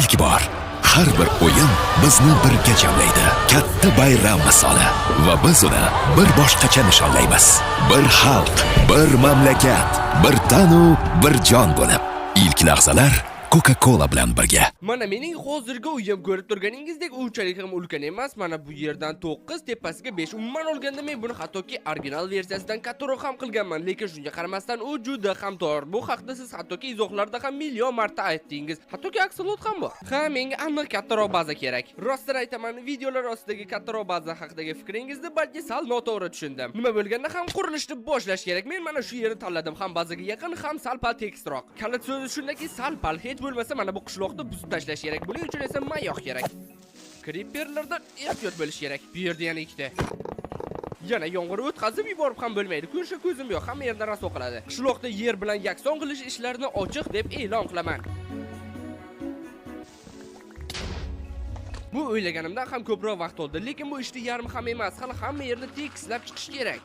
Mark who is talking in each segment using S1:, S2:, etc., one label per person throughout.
S1: ilk bor har bir o'yin bizni birga jamlaydi. Katta bayram misoli va biz uni bir boshqacha nishonlaymiz. Bir xalq, bir mamlakat, bir tanu, bir jon bo'lib. İlk lahzalar Coca-Cola bilan birga.
S2: Mana mening hozirgi uyim ko'rib turganingizdek unchalik ham ulkan emas. Mana bu yerdan 9, tepasiga 5. Umuman olganda men buni hattoki original versiyasidan kattaroq ham qilganman, lekin shunga qaramasdan u juda ham tor. Bu haqda siz hattoki izohlarda ham million marta aytdingiz. Hattoki aksolot ham bor. Ha, menga aniq kattaroq baza kerak. Rostini aytaman, videolar ostidagi kattaroq baza haqidagi fikringizni balki sal noto'g'ri tushundim. Nima bo'lganda ham qurilishni boshlash kerak. Men mana shu yerni tanladim, ham bazaga yaqin, ham sal pal tekstroq. Kalit so'zi shundaki, sal pal hech bo'lmasa mana bu qishloqni buzib tashlash kerak. Buning uchun esa mayoq kerak. Creeperlardan ehtiyot bo'lish kerak. Bu yerda yana ikkita. Yana yomg'ir o'tkazib yuborib ham bo'lmaydi. Ko'rsha ko'zim yo'q, hamma yerdan rasvo qiladi. Qishloqda yer bilan yakson qilish ishlarini ochiq deb e'lon qilaman. Bu o'ylaganimdan ham ko'proq vaqt oldi, lekin bu ishni yarmi ham emas. Hali hamma yerni tekislab chiqish kerak.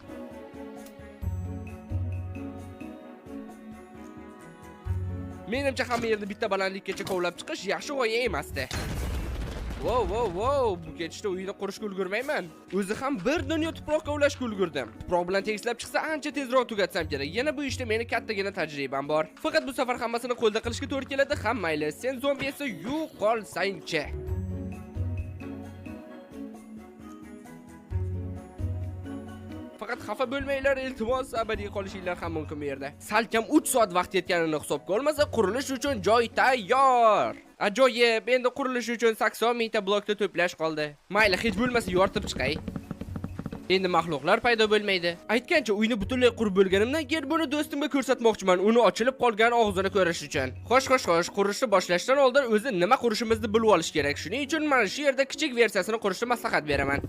S2: Menimcha hamma yerni bitta balandlikkacha kovlab chiqish yaxshi g'oya emasdi. Wow, bu ketishda uyni qurishga ulgurmayman. O'zi ham bir dunyo tuproq kovlashga ulgurdim. Tuproq bilan tekislab chiqsa ancha tezroq tugatsam kerak. Yana bu ishda meni kattagina tajribam bor. Faqat bu safar hammasini qo'lda qilishga to'g'ri keladi. Ham mayli, sen zombi esa yo'qolsang-chi. Faqat xafa bo'lmanglar, iltimos, abadiy qolishinglar ham mumkin bu yerda. Salkam 3 soat vaqt yetganini hisobga olmasa, qurilish uchun joy tayyor. Ajoyib, endi qurilish uchun 80 mingta blokni to'plash qoldi. Mayli, hech bo'lmasa yoritib chiqay. Endi mahluqlar paydo bo'lmaydi. Aytgancha uyni butunlay qurib bo'lganimdan keyin buni do'stimga ko'rsatmoqchiman, uni ochilib qolgan og'zini ko'rish uchun. Xo'sh, qurishni boshlashdan oldin o'zi nima qurishimizni bilib olish kerak. Shuning uchun mana shu yerda kichik versiyasini qurishni maslahat beraman.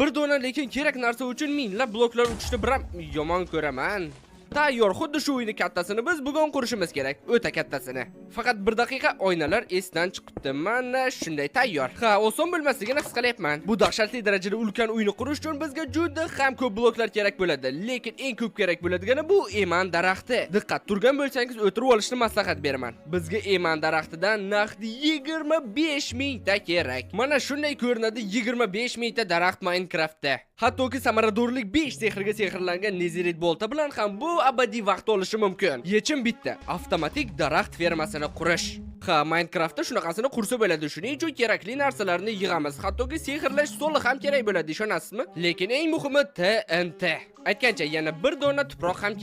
S2: Bir dona lekin kerak narsa uchun minglab bloklar uchishni biram yomon ko'raman. Tayyor, xuddi shu uyni kattasini biz bugun qurishimiz kerak, o'ta kattasini. Faqat 1 daqiqa, oynalar esdan chiqibdi. Mana shunday tayyor. Ha, oson bo'lmasligini his qilyapman. Bu dahshatli darajada ulkan uyni qurish uchun bizga juda ham ko'p bloklar kerak bo'ladi, lekin eng ko'p kerak bo'ladigani bu eman daraxti. Diqqat, turgan bo'lsangiz o'tirib olishni maslahat beraman. Bizga eman daraxtidan naqd 25 mingta kerak. Mana shunday ko'rinadi 25 mingta daraxt Minecraftda. Hattoki samaradorlik 5 sehrga sehrlangan nezirit bolta bilan ham bu abadiy vaqt olishi mumkin. Yechim bitta, avtomatik daraxt fermasini qurish. Ha, Minecraftda shunaqasini qursa bo'ladi. Shuning uchun kerakli narsalarni yig'amiz. Hattoki sehrlash stoli ham kerak bo'ladi, ishonasizmi? Lekin eng muhimi TNT. Aytgancha yana bir dona tuproq ham